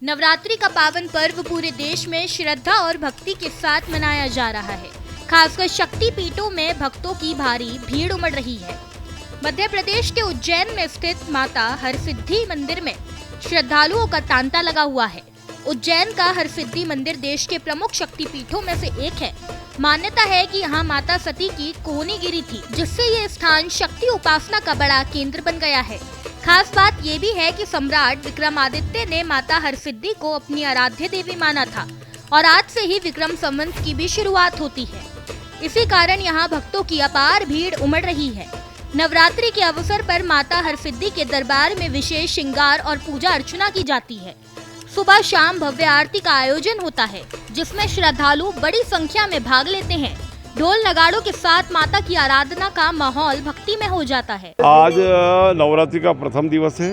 नवरात्रि का पावन पर्व पूरे देश में श्रद्धा और भक्ति के साथ मनाया जा रहा है। खासकर शक्ति पीठों में भक्तों की भारी भीड़ उमड़ रही है। मध्य प्रदेश के उज्जैन में स्थित माता हरसिद्धि मंदिर में श्रद्धालुओं का तांता लगा हुआ है। उज्जैन का हरसिद्धि मंदिर देश के प्रमुख शक्ति पीठों में से एक है। मान्यता है कि यहाँ माता सती की कोहनी गिरी थी, जिससे ये स्थान शक्ति उपासना का बड़ा केंद्र बन गया है। खास बात ये भी है कि सम्राट विक्रमादित्य ने माता हरसिद्धि को अपनी आराध्य देवी माना था और आज से ही विक्रम संवत की भी शुरुआत होती है। इसी कारण यहाँ भक्तों की अपार भीड़ उमड़ रही है। नवरात्रि के अवसर पर माता हरसिद्धि के दरबार में विशेष श्रृंगार और पूजा अर्चना की जाती है। सुबह शाम भव्य आरती का आयोजन होता है, जिसमें श्रद्धालु बड़ी संख्या में भाग लेते हैं। ढोल नगाड़ों के साथ माता की आराधना का माहौल भक्ति में हो जाता है। आज नवरात्रि का प्रथम दिवस है।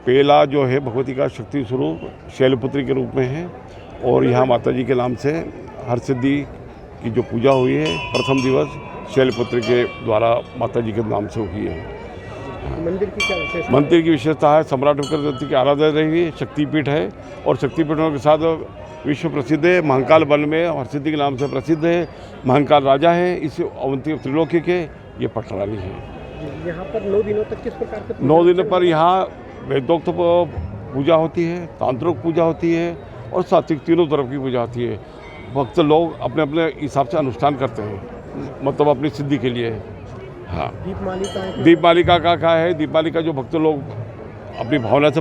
पहला जो है भगवती का शक्ति स्वरूप शैलपुत्री के रूप में है और यहाँ माता जी के नाम से हरसिद्धि की जो पूजा हुई है प्रथम दिवस शैलपुत्री के द्वारा माता जी के नाम से हुई है। मंदिर की क्या विशेषता? मंदिर की विशेषता है सम्राट विक्रमादित्य की आराधना रही है, शक्तिपीठ है और शक्तिपीठों के साथ विश्व प्रसिद्ध है। महाकाल वन में हरसिद्धि के नाम से प्रसिद्ध है। महाकाल राजा है इस अवंती त्रिलोकी के, ये पटरानी है। यहाँ पर 9 दिनों तक किस प्रकार के 9 दिनों पर यहाँ वेदोक्त पूजा होती है, तांत्रिक पूजा होती है और सात्विक तीनों तरफ की पूजा होती है। भक्त लोग अपने अपने हिसाब से अनुष्ठान करते हैं, मतलब अपनी सिद्धि के लिए। हाँ, दीपमालिका का क्या है? दीपमालिका जो भक्त लोग अपनी भावना से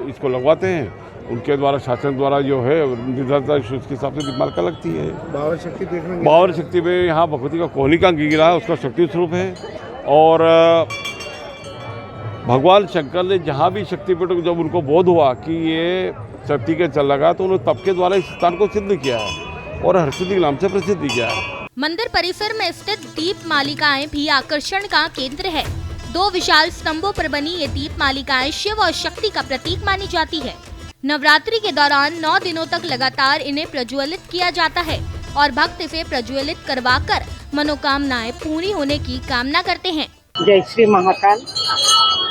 इसको लगवाते हैं, उनके द्वारा शासन द्वारा जो है निर्धारित उसके हिसाब से दीपमालिका लगती है। बावन शक्ति में यहाँ भगवती का कोहनी का गिरा है, उसका शक्ति स्वरूप है। और भगवान शंकर ने जहाँ भी शक्तिपीठ जब उनको बोध हुआ कि ये शक्ति के चल लगा, तो उन्होंने तब के द्वारा इस स्थान को सिद्ध किया है और हरसिद्धि के नाम से प्रसिद्ध किया है। मंदिर परिसर में स्थित दीप मालिकाएं भी आकर्षण का केंद्र है। 2 विशाल स्तंभों पर बनी ये दीप मालिकाएं शिव और शक्ति का प्रतीक मानी जाती है। नवरात्रि के दौरान 9 दिनों तक लगातार इन्हें प्रज्वलित किया जाता है और भक्त इसे प्रज्वलित करवाकर मनोकामनाएं पूरी होने की कामना करते हैं। जय श्री महाकाल।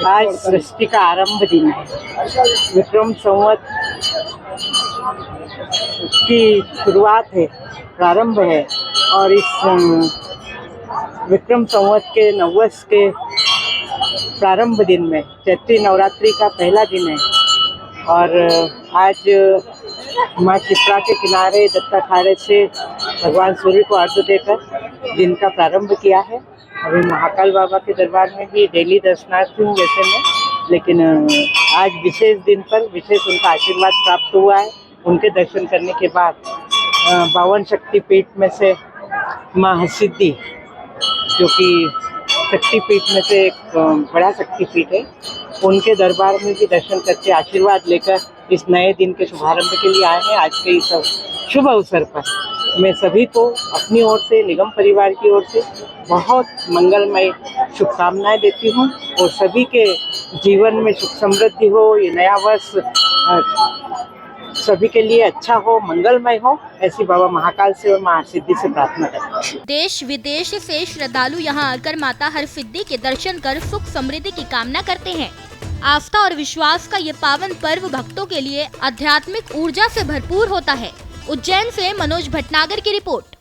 आज सृष्टि का आरंभ दिन है। विक्रम संवत की शुरुआत है, प्रारंभ है और इस विक्रम संवत के नववर्ष के प्रारंभ दिन में चैत्री नवरात्रि का पहला दिन है और आज माँ शिप्रा के किनारे दत्ताखारे से भगवान सूर्य को अर्घ्य देकर दिन का प्रारंभ किया है। अभी महाकाल बाबा के दरबार में भी डेली दर्शनार्थी हूँ वैसे में, लेकिन आज विशेष दिन पर विशेष उनका आशीर्वाद प्राप्त हुआ है। उनके दर्शन करने के बाद 52 शक्तिपीठ में से माँ हरसिद्धि, जो कि शक्तिपीठ में से एक बड़ा शक्तिपीठ है, उनके दरबार में भी दर्शन करके आशीर्वाद लेकर इस नए दिन के शुभारंभ के लिए आए हैं। आज के इस शुभ अवसर पर मैं सभी को अपनी ओर से, निगम परिवार की ओर से बहुत मंगलमय शुभकामनाएं देती हूँ और सभी के जीवन में सुख समृद्धि हो, ये नया वर्ष सभी के लिए अच्छा हो, मंगलमय हो, ऐसी बाबा महाकाल से और माँ हरसिद्धि से प्रार्थना करती हूँ। देश विदेश से श्रद्धालु यहाँ आकर माता हरसिद्धि के दर्शन कर सुख समृद्धि की कामना करते हैं। आस्था और विश्वास का ये पावन पर्व भक्तों के लिए आध्यात्मिक ऊर्जा से भरपूर होता है। उज्जैन से मनोज भटनागर की रिपोर्ट।